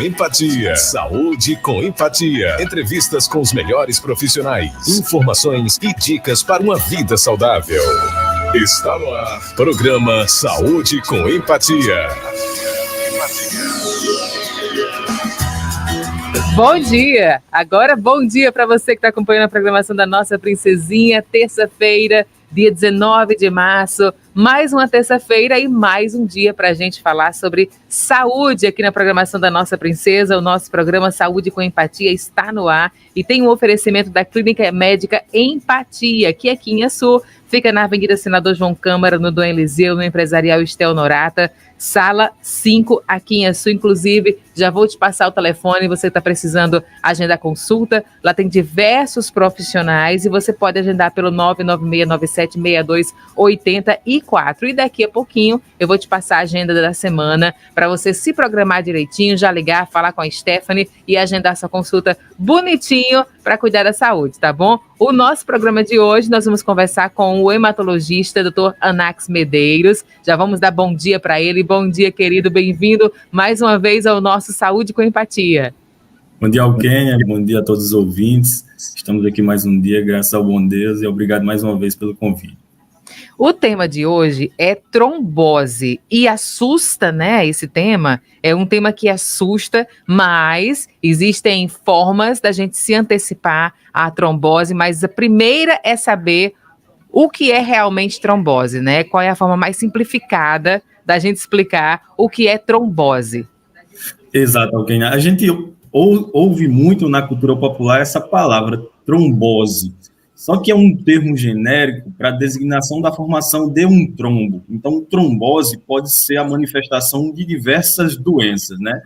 com Empatia. Saúde com Empatia. Entrevistas com os melhores profissionais. Informações e dicas para uma vida saudável. Está no ar. Programa Saúde com Empatia. Bom dia! Agora, bom dia para você que está acompanhando a programação da nossa princesinha. Terça-feira, dia 19 de março. Mais uma terça-feira e mais um dia para a gente falar sobre saúde aqui na programação da nossa princesa. O nosso programa Saúde com Empatia está no ar e tem um oferecimento da Clínica Médica Empatia, que aqui em Açu, fica na Avenida Senador João Câmara, no Dom Eliseu, no Empresarial Estel Norata, sala 5, aqui em Açu. Inclusive, já vou te passar o telefone, você está precisando agendar consulta. Lá tem diversos profissionais e você pode agendar pelo 996976284. E daqui a pouquinho eu vou te passar a agenda da semana para você se programar direitinho, já ligar, falar com a Stephanie e agendar sua consulta bonitinho para cuidar da saúde, tá bom? O nosso programa de hoje, nós vamos conversar com o hematologista, Dr. Anax Medeiros. Já vamos dar bom dia para ele. Bom dia, querido. Bem-vindo mais uma vez ao nosso Saúde com Empatia. Bom dia, Alquênia. Bom dia a todos os ouvintes. Estamos aqui mais um dia, graças ao bom Deus, e obrigado mais uma vez pelo convite. O tema de hoje é trombose e assusta, né? Esse tema é um tema que assusta, mas existem formas da gente se antecipar à trombose, mas a primeira é saber o que é realmente trombose, né? Qual é a forma mais simplificada da gente explicar o que é trombose? Exato, Alquênia. A gente ouve muito na cultura popular essa palavra, trombose. Só que é um termo genérico para a designação da formação de um trombo. Então, trombose pode ser a manifestação de diversas doenças, né?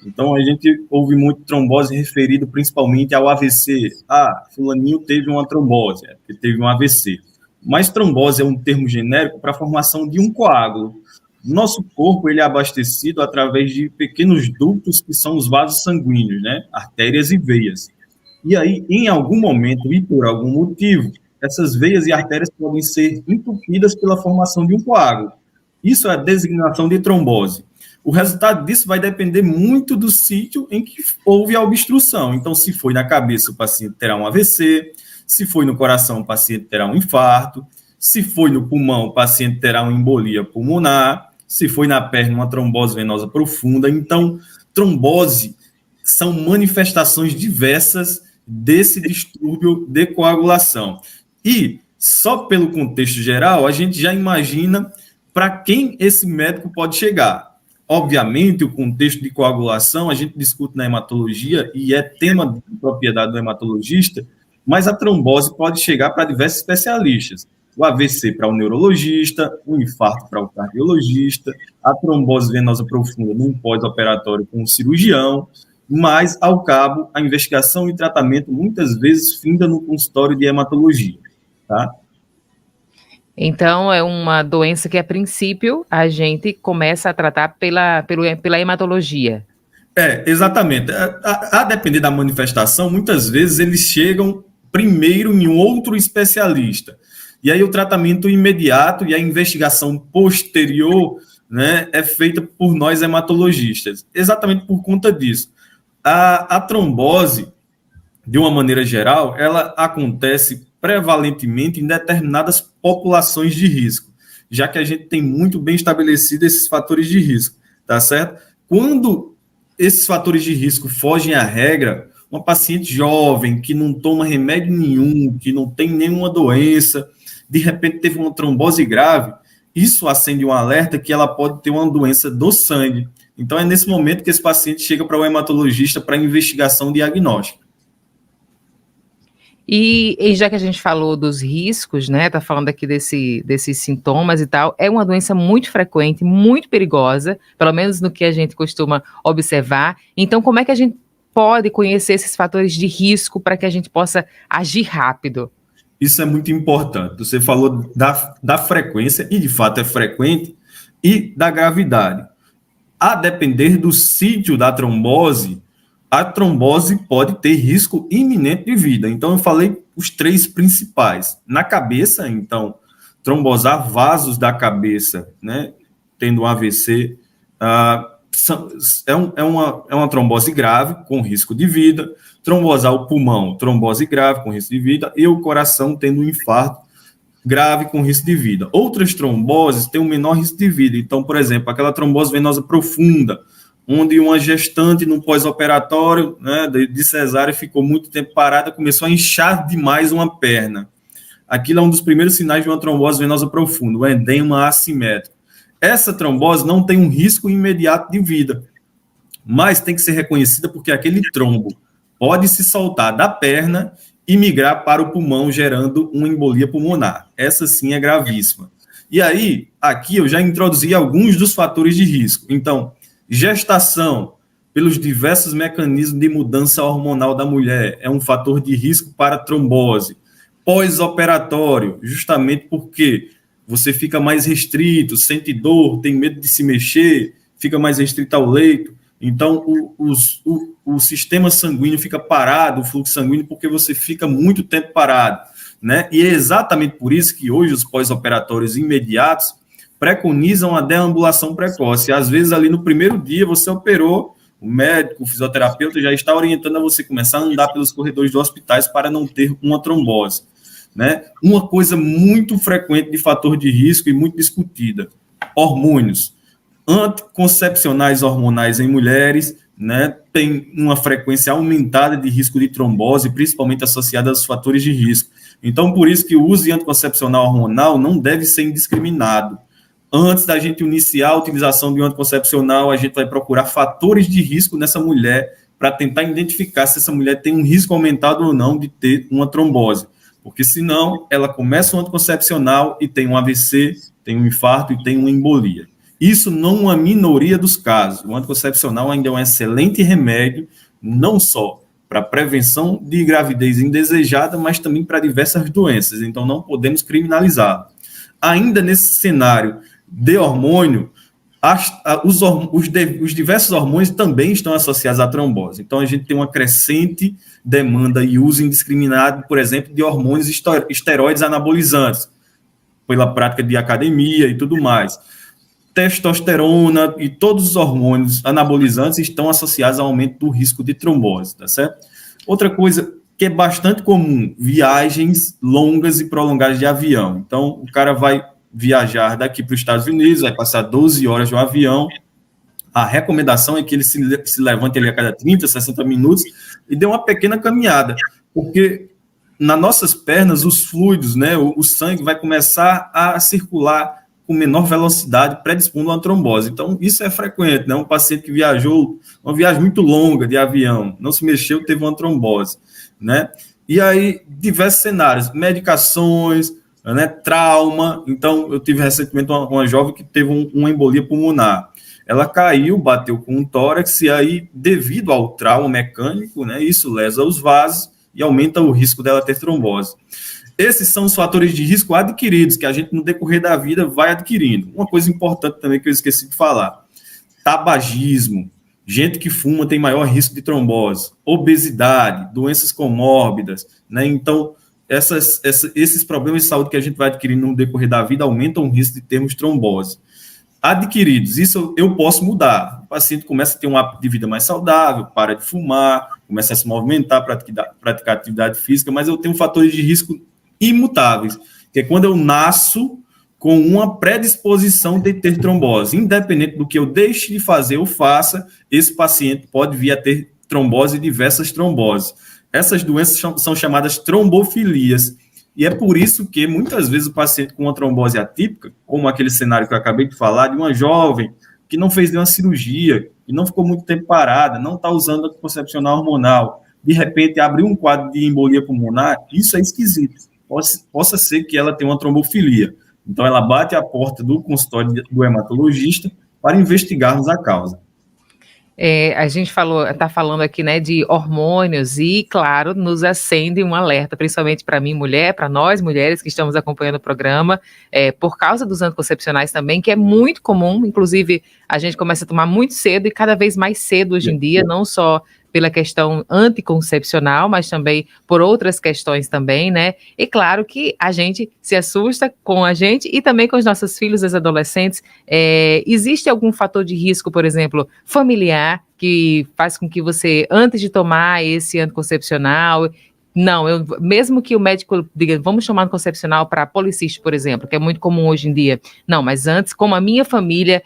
Então, a gente ouve muito trombose referido principalmente ao AVC. Ah, fulaninho teve uma trombose, porque teve um AVC. Mas trombose é um termo genérico para a formação de um coágulo. Nosso corpo ele é abastecido através de pequenos ductos que são os vasos sanguíneos, né? Artérias e veias. E aí, em algum momento e por algum motivo, essas veias e artérias podem ser entupidas pela formação de um coágulo. Isso é a designação de trombose. O resultado disso vai depender muito do sítio em que houve a obstrução. Então, se foi na cabeça, o paciente terá um AVC. Se foi no coração, o paciente terá um infarto. Se foi no pulmão, o paciente terá uma embolia pulmonar. Se foi na perna, uma trombose venosa profunda. Então, trombose são manifestações diversas desse distúrbio de coagulação. E, só pelo contexto geral, a gente já imagina para quem esse médico pode chegar. Obviamente, o contexto de coagulação a gente discute na hematologia e é tema de propriedade do hematologista, mas a trombose pode chegar para diversos especialistas. O AVC para o neurologista, o infarto para o cardiologista, a trombose venosa profunda num pós-operatório com o cirurgião, mas, ao cabo, a investigação e tratamento muitas vezes finda no consultório de hematologia, tá? Então, é uma doença que, a princípio, a gente começa a tratar pela hematologia. Exatamente. A depender da manifestação, muitas vezes eles chegam primeiro em um outro especialista. E aí o tratamento imediato e a investigação posterior, né, é feita por nós hematologistas. Exatamente por conta disso. A trombose, de uma maneira geral, ela acontece prevalentemente em determinadas populações de risco, já que a gente tem muito bem estabelecido esses fatores de risco, tá certo? Quando esses fatores de risco fogem à regra, uma paciente jovem que não toma remédio nenhum, que não tem nenhuma doença, de repente teve uma trombose grave, isso acende um alerta que ela pode ter uma doença do sangue. Então, é nesse momento que esse paciente chega para o hematologista para investigação diagnóstica. E já que a gente falou dos riscos, né, tá falando aqui desses sintomas e tal, é uma doença muito frequente, muito perigosa, pelo menos no que a gente costuma observar. Então, como é que a gente pode conhecer esses fatores de risco para que a gente possa agir rápido? Isso é muito importante. Você falou da frequência, e de fato é frequente, e da gravidade. A depender do sítio da trombose, a trombose pode ter risco iminente de vida. Então, eu falei os três principais. Na cabeça, então, trombosar vasos da cabeça, né, tendo um AVC, é uma trombose grave, com risco de vida, trombosar o pulmão, trombose grave, com risco de vida, e o coração tendo um infarto grave, com risco de vida. Outras tromboses têm um menor risco de vida. Então, por exemplo, aquela trombose venosa profunda, onde uma gestante no pós-operatório, né, de cesárea ficou muito tempo parada, começou a inchar demais uma perna. Aquilo é um dos primeiros sinais de uma trombose venosa profunda, o edema assimétrico. Essa trombose não tem um risco imediato de vida, mas tem que ser reconhecida porque aquele trombo pode se soltar da perna e migrar para o pulmão, gerando uma embolia pulmonar. Essa sim é gravíssima. E aí, aqui eu já introduzi alguns dos fatores de risco. Então, gestação, pelos diversos mecanismos de mudança hormonal da mulher, é um fator de risco para trombose. Pós-operatório, justamente porque você fica mais restrito, sente dor, tem medo de se mexer, fica mais restrito ao leito. Então, o sistema sanguíneo fica parado, o fluxo sanguíneo, porque você fica muito tempo parado, né? E é exatamente por isso que hoje os pós-operatórios imediatos preconizam a deambulação precoce. Às vezes, ali no primeiro dia, você operou, o médico, o fisioterapeuta já está orientando a você começar a andar pelos corredores dos hospitais para não ter uma trombose, né? Uma coisa muito frequente de fator de risco e muito discutida, hormônios. Anticoncepcionais hormonais em mulheres, né, tem uma frequência aumentada de risco de trombose, principalmente associada aos fatores de risco. Então, por isso que o uso de anticoncepcional hormonal não deve ser indiscriminado. Antes da gente iniciar a utilização de um anticoncepcional, a gente vai procurar fatores de risco nessa mulher para tentar identificar se essa mulher tem um risco aumentado ou não de ter uma trombose. Porque senão, ela começa um anticoncepcional e tem um AVC, tem um infarto e tem uma embolia. Isso não é uma minoria dos casos. O anticoncepcional ainda é um excelente remédio, não só para prevenção de gravidez indesejada, mas também para diversas doenças. Então, não podemos criminalizá-lo. Ainda nesse cenário de hormônio, os diversos hormônios também estão associados à trombose. Então, a gente tem uma crescente demanda e uso indiscriminado, por exemplo, de hormônios esteroides anabolizantes, pela prática de academia e tudo mais. Testosterona e todos os hormônios anabolizantes estão associados ao aumento do risco de trombose, tá certo? Outra coisa que é bastante comum, viagens longas e prolongadas de avião. Então, o cara vai viajar daqui para os Estados Unidos, vai passar 12 horas no avião. A recomendação é que ele se levante ali a cada 30, 60 minutos e dê uma pequena caminhada, porque nas nossas pernas, os fluidos, né, o sangue vai começar a circular com menor velocidade, predispondo a uma trombose. Então, isso é frequente, né? Um paciente que viajou uma viagem muito longa de avião, não se mexeu, teve uma trombose, né? E aí, diversos cenários, medicações, né, trauma. Então, eu tive recentemente uma jovem que teve uma embolia pulmonar. Ela caiu, bateu com um tórax, e aí, devido ao trauma mecânico, né, isso lesa os vasos e aumenta o risco dela ter trombose. Esses são os fatores de risco adquiridos, que a gente, no decorrer da vida, vai adquirindo. Uma coisa importante também que eu esqueci de falar: tabagismo. Gente que fuma tem maior risco de trombose. Obesidade, doenças comórbidas, né? Então, esses problemas de saúde que a gente vai adquirindo no decorrer da vida aumentam o risco de termos trombose. Adquiridos, isso eu posso mudar. O paciente começa a ter um hábito de vida mais saudável, para de fumar, começa a se movimentar, praticar atividade física, mas eu tenho fatores de risco imutáveis, que é quando eu nasço com uma predisposição de ter trombose. Independente do que eu deixe de fazer ou faça, esse paciente pode vir a ter trombose e diversas tromboses. Essas doenças são chamadas trombofilias, e é por isso que, muitas vezes, o paciente com uma trombose atípica, como aquele cenário que eu acabei de falar, de uma jovem que não fez nenhuma cirurgia, que não ficou muito tempo parada, não está usando anticoncepcional hormonal, de repente abriu um quadro de embolia pulmonar, isso é esquisito. Possa ser que ela tenha uma trombofilia. Então, ela bate a porta do consultório do hematologista para investigarmos a causa. A gente está falando aqui, né, de hormônios e, claro, nos acende um alerta, principalmente para mim, mulher, para nós, mulheres que estamos acompanhando o programa, por causa dos anticoncepcionais também, que é muito comum, inclusive a gente começa a tomar muito cedo e cada vez mais cedo hoje em dia, não só pela questão anticoncepcional, mas também por outras questões também, né? E claro que a gente se assusta com a gente e também com os nossos filhos, os adolescentes. Existe algum fator de risco, por exemplo, familiar, que faz com que você, antes de tomar esse anticoncepcional, não, mesmo que o médico diga, vamos tomar anticoncepcional para policístico, por exemplo, que é muito comum hoje em dia. Não, mas antes, como a minha família,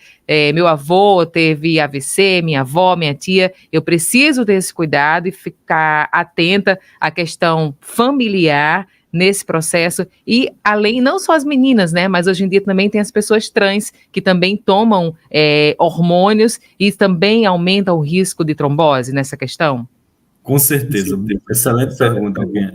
meu avô teve AVC, minha avó, minha tia, eu preciso ter esse cuidado e ficar atenta à questão familiar nesse processo, e além, não só as meninas, né, mas hoje em dia também tem as pessoas trans, que também tomam hormônios e também aumentam o risco de trombose nessa questão? Com certeza, excelente pergunta, Alguinha.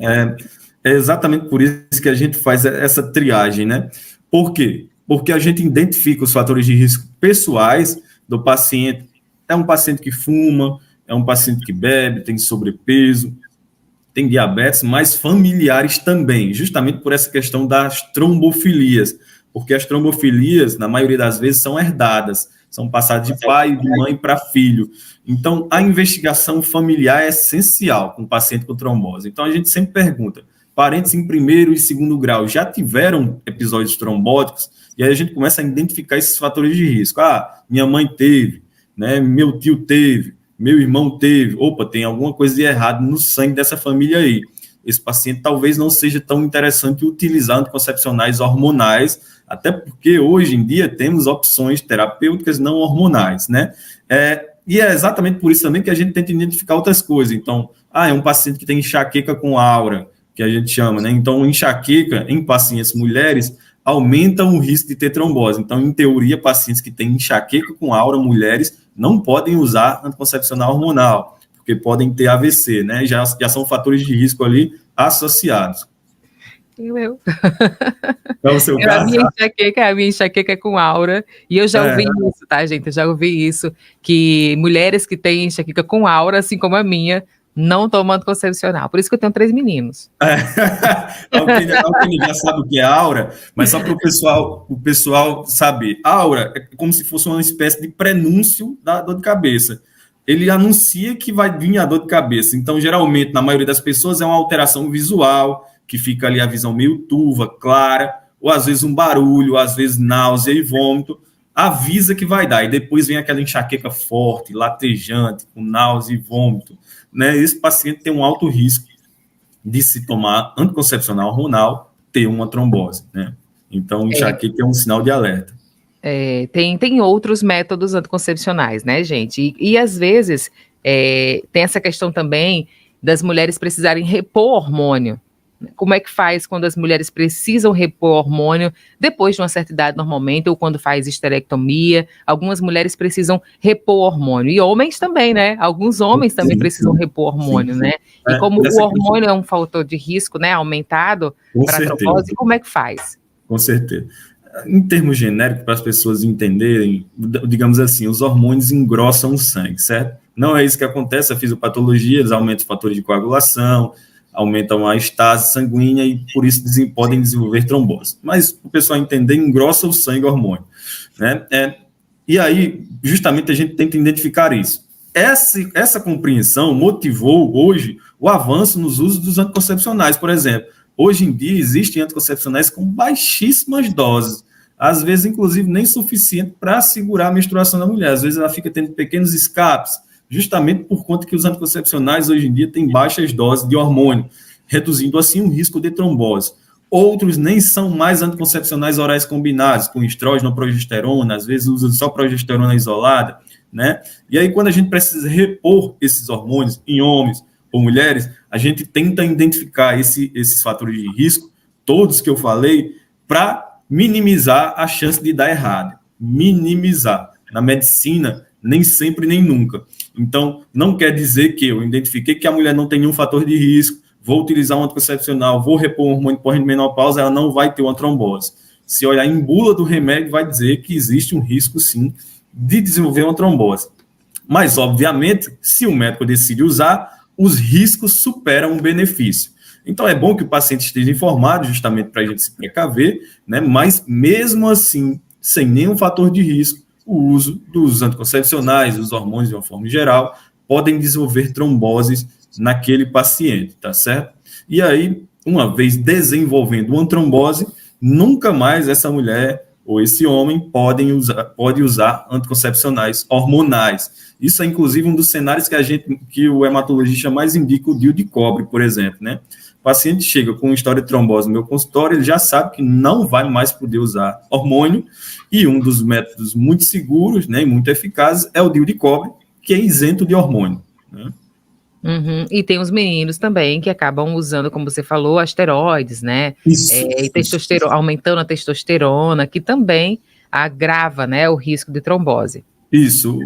É exatamente por isso que a gente faz essa triagem, né? Por quê? Porque a gente identifica os fatores de risco pessoais do paciente. É um paciente que fuma, é um paciente que bebe, tem sobrepeso, tem diabetes, mas familiares também, justamente por essa questão das trombofilias, porque as trombofilias, na maioria das vezes, são herdadas, são passadas de pai e de mãe para filho. Então, a investigação familiar é essencial com o paciente com trombose. Então, a gente sempre pergunta, parentes em primeiro e segundo grau já tiveram episódios trombóticos? E aí a gente começa a identificar esses fatores de risco. Minha mãe teve, né? Meu tio teve, meu irmão teve. Opa, tem alguma coisa de errado no sangue dessa família aí. Esse paciente talvez não seja tão interessante utilizar anticoncepcionais hormonais, até porque hoje em dia temos opções terapêuticas não hormonais, né? E é exatamente por isso também que a gente tenta identificar outras coisas. Então, é um paciente que tem enxaqueca com aura, que a gente chama, né? Então, enxaqueca em pacientes mulheres aumenta o risco de ter trombose. Então, em teoria, pacientes que têm enxaqueca com aura, mulheres, não podem usar anticoncepcional hormonal, porque podem ter AVC, né? Já são fatores de risco ali associados. É o seu caso? A minha enxaqueca é com aura, e eu já ouvi isso, tá, gente? Eu já ouvi isso, que mulheres que têm enxaqueca com aura, assim como a minha, não tomam anticoncepcional. Por isso que eu tenho 3 meninos. Alguém já sabe o que é aura, mas só para o pessoal saber. Aura é como se fosse uma espécie de prenúncio da dor de cabeça. Ele anuncia que vai vir a dor de cabeça. Então, geralmente, na maioria das pessoas, é uma alteração visual, que fica ali a visão meio turva, clara, ou às vezes um barulho, às vezes náusea e vômito, avisa que vai dar. E depois vem aquela enxaqueca forte, latejante, com náusea e vômito, né? Esse paciente tem um alto risco de se tomar anticoncepcional hormonal, ter uma trombose, né? Então, enxaqueca é um sinal de alerta. Tem outros métodos anticoncepcionais, né, gente? E às vezes tem essa questão também das mulheres precisarem repor hormônio. Como é que faz quando as mulheres precisam repor hormônio depois de uma certa idade normalmente, ou quando faz esterectomia? Algumas mulheres precisam repor hormônio, e homens também, né? Alguns homens também precisam repor hormônio, né? E como o hormônio é um fator de risco, né, aumentado para a trombose, como é que faz? Com certeza. Em termos genéricos, para as pessoas entenderem, digamos assim, os hormônios engrossam o sangue, certo? Não é isso que acontece, a fisiopatologia, eles aumentam os fatores de coagulação, aumentam a estase sanguínea e, por isso, podem desenvolver trombose. Mas, para o pessoal entender, engrossa o sangue o hormônio, né? E aí, justamente, a gente tenta identificar isso. Essa compreensão motivou, hoje, o avanço nos usos dos anticoncepcionais, por exemplo. Hoje em dia, existem anticoncepcionais com baixíssimas doses, às vezes, inclusive, nem suficiente para segurar a menstruação da mulher. Às vezes, ela fica tendo pequenos escapes, justamente por conta que os anticoncepcionais hoje em dia têm baixas doses de hormônio, reduzindo assim o risco de trombose. Outros nem são mais anticoncepcionais orais combinados, com estrógeno ou progesterona, às vezes usam só progesterona isolada, né? E aí, quando a gente precisa repor esses hormônios em homens ou mulheres, a gente tenta identificar esses fatores de risco, todos que eu falei, para minimizar a chance de dar errado. Minimizar. Na medicina, nem sempre, nem nunca. Então, não quer dizer que eu identifiquei que a mulher não tem nenhum fator de risco, vou utilizar um anticoncepcional, vou repor um hormônio pós-menopausa, ela não vai ter uma trombose. Se olhar em bula do remédio, vai dizer que existe um risco, sim, de desenvolver uma trombose. Mas, obviamente, se o médico decide usar, os riscos superam o benefício. Então, é bom que o paciente esteja informado, justamente para a gente se precaver, né? Mas, mesmo assim, sem nenhum fator de risco, o uso dos anticoncepcionais, dos hormônios de uma forma geral, podem desenvolver tromboses naquele paciente, tá certo? E aí, uma vez desenvolvendo uma trombose, nunca mais essa mulher ou esse homem pode usar anticoncepcionais hormonais. Isso é, inclusive, um dos cenários que o hematologista mais indica, o DIU de cobre, por exemplo, né? O paciente chega com uma história de trombose no meu consultório, ele já sabe que não vai mais poder usar hormônio, e um dos métodos muito seguros, né, e muito eficazes é o DIU de cobre, que é isento de hormônio, né? Uhum. E tem os meninos também que acabam usando, como você falou, asteroides, né? E aumentando a testosterona, que também agrava, né, o risco de trombose. Isso.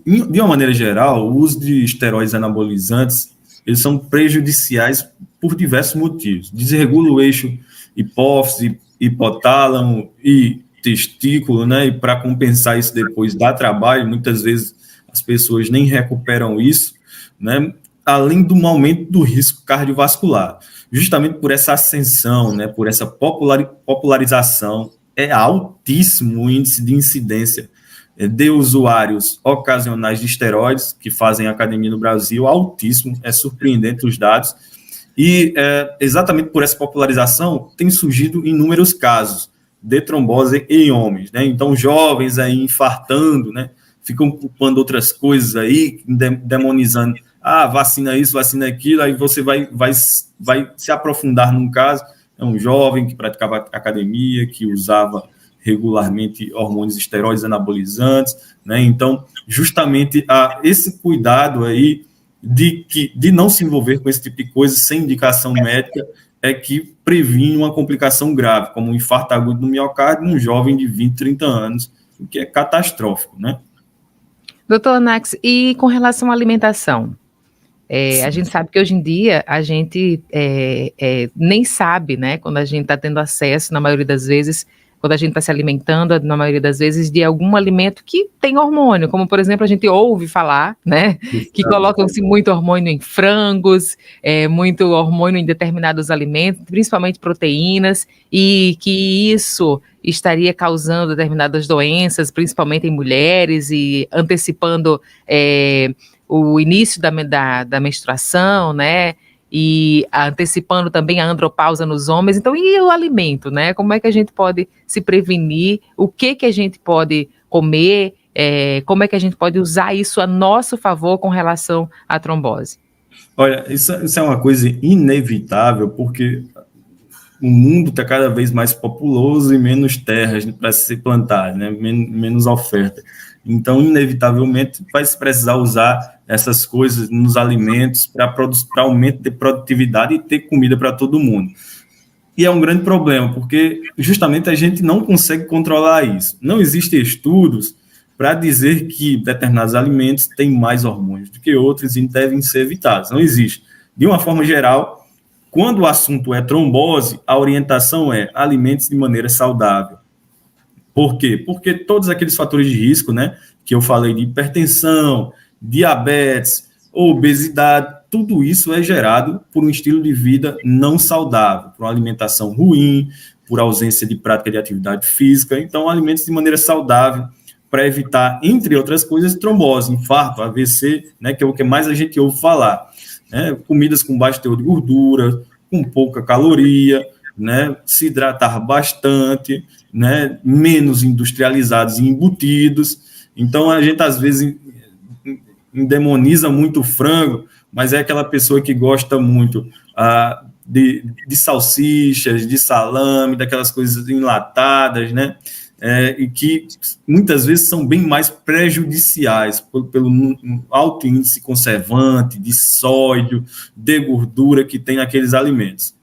De uma maneira geral, o uso de esteroides anabolizantes, eles são prejudiciais por diversos motivos. Desregula o eixo hipófise, hipotálamo e testículo, né? E para compensar isso depois dá trabalho, muitas vezes as pessoas nem recuperam isso, né? Além do aumento do risco cardiovascular. Justamente por essa ascensão, né? Por essa popularização, é altíssimo o índice de incidência de usuários ocasionais de esteroides que fazem academia no Brasil, altíssimo, é surpreendente os dados, e exatamente por essa popularização tem surgido inúmeros casos de trombose em homens, né? Então jovens aí infartando, né? Ficam culpando outras coisas aí, demonizando, vacina isso, vacina aquilo, aí você vai se aprofundar num caso, é um jovem que praticava academia, que usava regularmente hormônios esteroides anabolizantes, né? Então, justamente esse cuidado aí de não se envolver com esse tipo de coisa sem indicação médica é que previne uma complicação grave, como um infarto agudo do miocárdio num jovem de 20, 30 anos, o que é catastrófico, né? Doutor Anax, e com relação à alimentação? A gente sabe que hoje em dia a gente nem sabe, né, quando a gente está tendo acesso, na maioria das vezes, quando a gente está se alimentando, na maioria das vezes, de algum alimento que tem hormônio, como, por exemplo, a gente ouve falar, né, que colocam-se muito hormônio em frangos, muito hormônio em determinados alimentos, principalmente proteínas, e que isso estaria causando determinadas doenças, principalmente em mulheres, e antecipando o início da menstruação, né, e antecipando também a andropausa nos homens. Então, e o alimento, né? Como é que a gente pode se prevenir? O que a gente pode comer? Como é que a gente pode usar isso a nosso favor com relação à trombose? Olha, isso é uma coisa inevitável, porque o mundo está cada vez mais populoso e menos terras para se plantar, né? Menos oferta. Então, inevitavelmente, vai se precisar usar essas coisas nos alimentos para aumento de produtividade e ter comida para todo mundo. E é um grande problema, porque justamente a gente não consegue controlar isso. Não existem estudos para dizer que determinados alimentos têm mais hormônios do que outros e devem ser evitados. Não existe. De uma forma geral, quando o assunto é trombose, a orientação é alimentos de maneira saudável. Por quê? Porque todos aqueles fatores de risco, né, que eu falei, de hipertensão, diabetes, obesidade, tudo isso é gerado por um estilo de vida não saudável, por uma alimentação ruim, por ausência de prática de atividade física. Então, alimentos de maneira saudável para evitar, entre outras coisas, trombose, infarto, AVC, né, que é o que mais a gente ouve falar. Né? Comidas com baixo teor de gordura, com pouca caloria, né, se hidratar bastante, né, menos industrializados e embutidos. Então, a gente, às vezes, endemoniza muito o frango, mas é aquela pessoa que gosta muito de salsichas, de salame, daquelas coisas enlatadas, né, e que muitas vezes são bem mais prejudiciais pelo alto índice conservante, de sódio, de gordura que tem naqueles alimentos.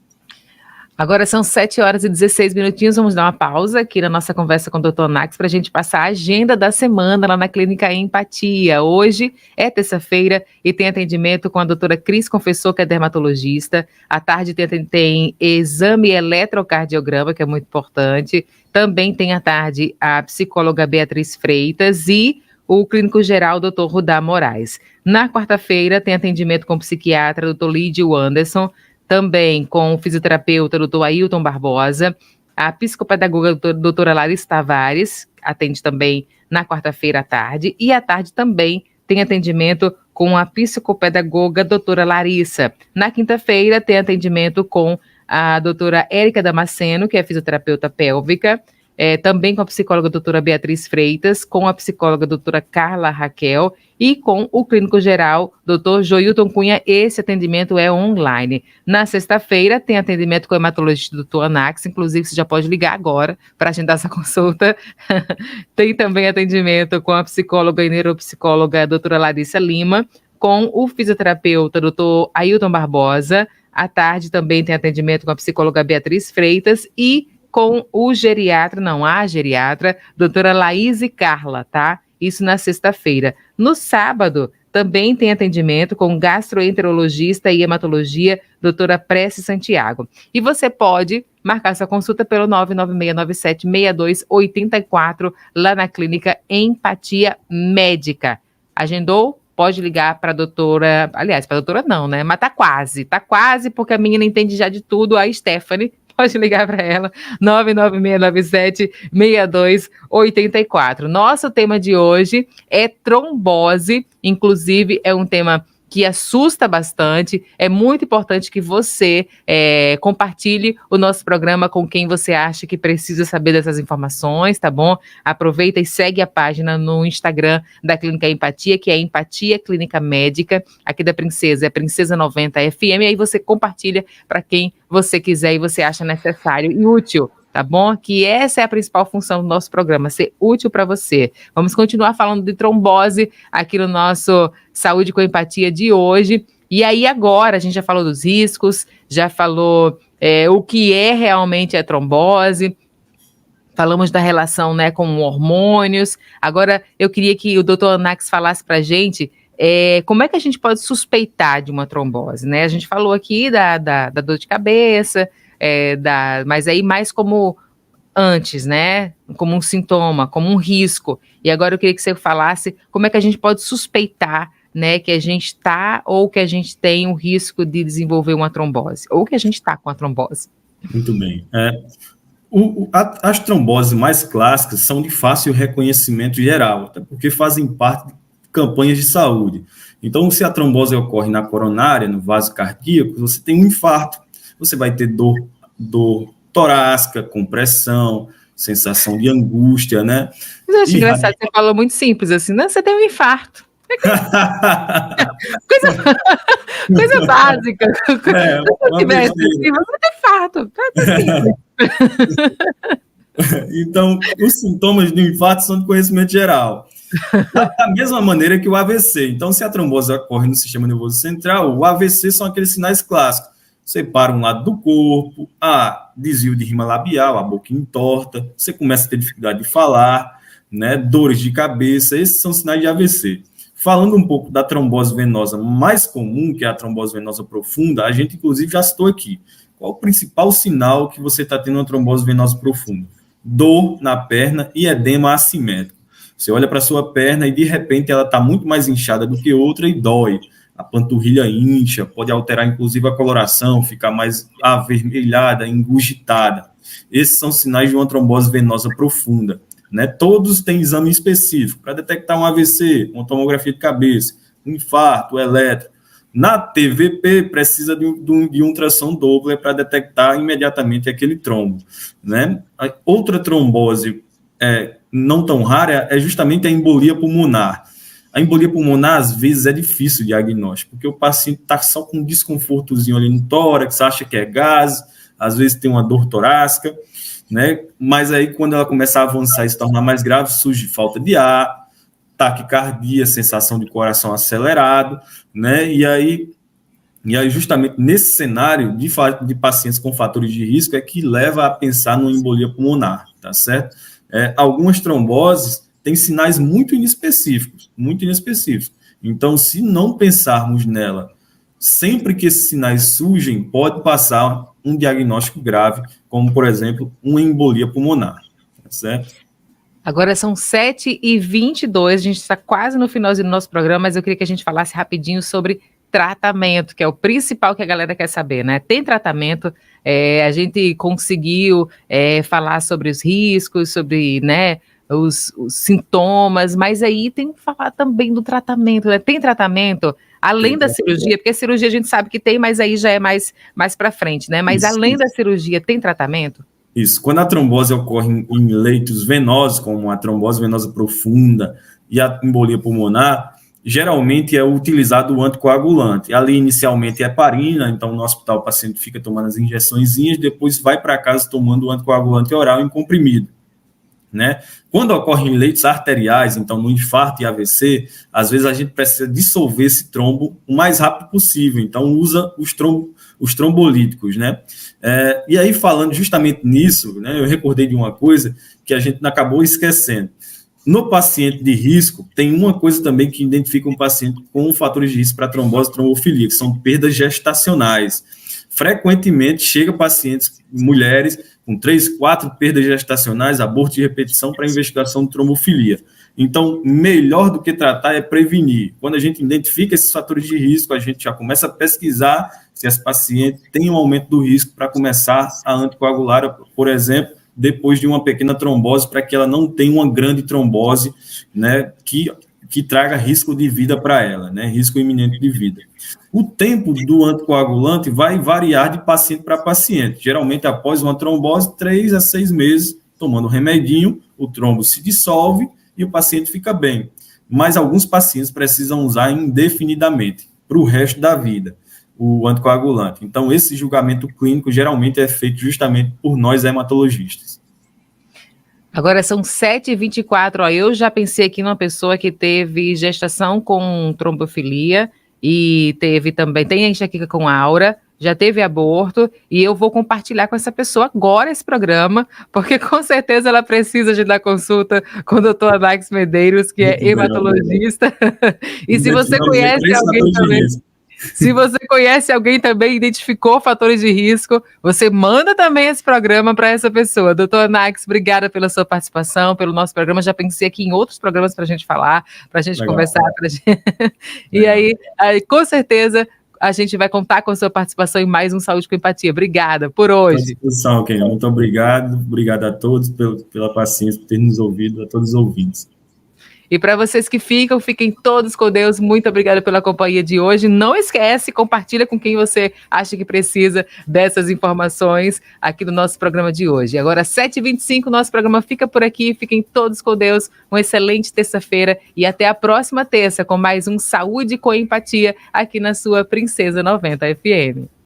Agora são 7h16, vamos dar uma pausa aqui na nossa conversa com o Dr. Anax para a gente passar a agenda da semana lá na Clínica Empatia. Hoje é terça-feira e tem atendimento com a doutora Cris Confessor, que é dermatologista. À tarde tem exame eletrocardiograma, que é muito importante. Também tem à tarde a psicóloga Beatriz Freitas e o clínico geral, Dr. Rudá Moraes. Na quarta-feira tem atendimento com o psiquiatra, Dr. Lídio Anderson, também com o fisioterapeuta, doutor Ailton Barbosa, a psicopedagoga, doutora Larissa Tavares, atende também na quarta-feira à tarde, e à tarde também tem atendimento com a psicopedagoga doutora Larissa. Na quinta-feira tem atendimento com a doutora Érica Damasceno, que é fisioterapeuta pélvica, também com a psicóloga doutora Beatriz Freitas, com a psicóloga doutora Carla Raquel e com o clínico geral doutor Joilton Cunha. Esse atendimento é online. Na sexta-feira tem atendimento com o hematologista doutor Anax, inclusive você já pode ligar agora para agendar essa consulta. Tem também atendimento com a psicóloga e neuropsicóloga doutora Larissa Lima, com o fisioterapeuta doutor Ailton Barbosa. À tarde também tem atendimento com a psicóloga Beatriz Freitas e com a geriatra, doutora Laís Carla, tá? Isso na sexta-feira. No sábado, também tem atendimento com gastroenterologista e hematologia, doutora Prece Santiago. E você pode marcar sua consulta pelo 996976284, lá na clínica Empatia Médica. Agendou? Pode ligar para a doutora, aliás, para a doutora não, né? Mas tá quase, porque a menina entende já de tudo, a Stephanie. Pode ligar para ela, 996976284. Nosso tema de hoje é trombose, inclusive é um tema que assusta bastante. É muito importante que você compartilhe o nosso programa com quem você acha que precisa saber dessas informações, tá bom? Aproveita e segue a página no Instagram da Clínica Empatia, que é Empatia Clínica Médica, aqui da Princesa, é Princesa 90 FM, e aí você compartilha para quem você quiser e você acha necessário e útil, tá bom? Que essa é a principal função do nosso programa, ser útil para você. Vamos continuar falando de trombose aqui no nosso Saúde com Empatia de hoje. E aí agora, a gente já falou dos riscos, já falou o que é realmente a trombose, falamos da relação, né, com hormônios. Agora eu queria que o doutor Anax falasse para a gente como é que a gente pode suspeitar de uma trombose, né? A gente falou aqui da dor de cabeça, mas aí mais como antes, né? Como um sintoma, como um risco. E agora eu queria que você falasse como é que a gente pode suspeitar, né, que a gente está ou que a gente tem o risco de desenvolver uma trombose, ou que a gente está com a trombose. Muito bem. As tromboses mais clássicas são de fácil reconhecimento geral, até porque fazem parte de campanhas de saúde. Então, se a trombose ocorre na coronária, no vaso cardíaco, você tem um infarto, você vai ter dor torácica, compressão, sensação de angústia, né? Mas eu acho engraçado, você falou muito simples, assim, não, você tem um infarto. coisa básica. Se eu tivesse assim, você vai ter infarto. Então, os sintomas do infarto são de conhecimento geral. Da mesma maneira que o AVC. Então, se a trombose ocorre no sistema nervoso central, o AVC são aqueles sinais clássicos. Você para um lado do corpo, desvio de rima labial, a boca entorta, você começa a ter dificuldade de falar, né, dores de cabeça, esses são sinais de AVC. Falando um pouco da trombose venosa mais comum, que é a trombose venosa profunda, a gente inclusive já citou aqui. Qual o principal sinal que você está tendo uma trombose venosa profunda? Dor na perna e edema assimétrico. Você olha para a sua perna e de repente ela está muito mais inchada do que outra e dói. A panturrilha incha, pode alterar inclusive a coloração, ficar mais avermelhada, engurgitada. Esses são sinais de uma trombose venosa profunda, né? Todos têm exame específico para detectar um AVC, uma tomografia de cabeça, um infarto, eletro. Na TVP, precisa de um ultrassom Doppler para detectar imediatamente aquele trombo, né? A outra trombose não tão rara é justamente a embolia pulmonar. A embolia pulmonar, às vezes, é difícil de diagnóstico, porque o paciente está só com um desconfortozinho ali no tórax, acha que é gás, às vezes tem uma dor torácica, né? Mas aí, quando ela começa a avançar e se tornar mais grave, surge falta de ar, taquicardia, sensação de coração acelerado, né? E aí justamente nesse cenário de pacientes com fatores de risco é que leva a pensar numa embolia pulmonar, tá certo? Algumas tromboses têm sinais muito inespecíficos. Então, se não pensarmos nela, sempre que esses sinais surgem, pode passar um diagnóstico grave, como, por exemplo, uma embolia pulmonar, tá certo? Agora são 7h22, a gente está quase no finalzinho do nosso programa, mas eu queria que a gente falasse rapidinho sobre tratamento, que é o principal que a galera quer saber, né? Tem tratamento, a gente conseguiu falar sobre os riscos, sobre, né, os sintomas, mas aí tem que falar também do tratamento, né? Tem tratamento, além da cirurgia, porque a cirurgia a gente sabe que tem, mas aí já é mais para frente, né? Mas além da cirurgia, tem tratamento? Isso. Quando a trombose ocorre em leitos venosos, como a trombose venosa profunda e a embolia pulmonar, geralmente é utilizado o anticoagulante. Ali, inicialmente, é heparina, então, no hospital, o paciente fica tomando as injeçõezinhas, depois vai para casa tomando o anticoagulante oral em comprimido, né? Quando ocorre em leitos arteriais, então, no infarto e AVC, às vezes a gente precisa dissolver esse trombo o mais rápido possível, então, usa os trombolíticos, né? E aí, falando justamente nisso, né, eu recordei de uma coisa que a gente acabou esquecendo. No paciente de risco, tem uma coisa também que identifica um paciente com fatores de risco para trombose e trombofilia, que são perdas gestacionais. Frequentemente, chega pacientes, mulheres, com 3, 4 perdas gestacionais, aborto de repetição para investigação de trombofilia. Então, melhor do que tratar é prevenir. Quando a gente identifica esses fatores de risco, a gente já começa a pesquisar se esse paciente tem um aumento do risco para começar a anticoagular, por exemplo, depois de uma pequena trombose, para que ela não tenha uma grande trombose, né, que traga risco de vida para ela, né, risco iminente de vida. O tempo do anticoagulante vai variar de paciente para paciente. Geralmente, após uma trombose, 3 a 6 meses, tomando remedinho, o trombo se dissolve e o paciente fica bem. Mas alguns pacientes precisam usar indefinidamente, para o resto da vida, o anticoagulante. Então, esse julgamento clínico geralmente é feito justamente por nós hematologistas. Agora são 7h24, ó, eu já pensei aqui numa pessoa que teve gestação com trombofilia e teve também, tem enxaqueca com aura, já teve aborto, e eu vou compartilhar com essa pessoa agora esse programa, porque com certeza ela precisa de dar consulta com o doutor Max Medeiros, que é hematologista. E se você conhece alguém também... Se você conhece alguém também, identificou fatores de risco, você manda também esse programa para essa pessoa. Doutor Nax, obrigada pela sua participação, pelo nosso programa. Já pensei aqui em outros programas para a gente falar, para a gente legal, conversar. E aí, com certeza, a gente vai contar com a sua participação em mais um Saúde com Empatia. Obrigada por hoje. Muito obrigado. Obrigado a todos pela paciência, por ter nos ouvido, a todos os ouvintes. E para vocês que fiquem todos com Deus. Muito obrigada pela companhia de hoje. Não esquece, compartilha com quem você acha que precisa dessas informações aqui no nosso programa de hoje. Agora, 7h25, nosso programa fica por aqui. Fiquem todos com Deus. Uma excelente terça-feira e até a próxima terça com mais um Saúde com Empatia aqui na sua Princesa 90 FM.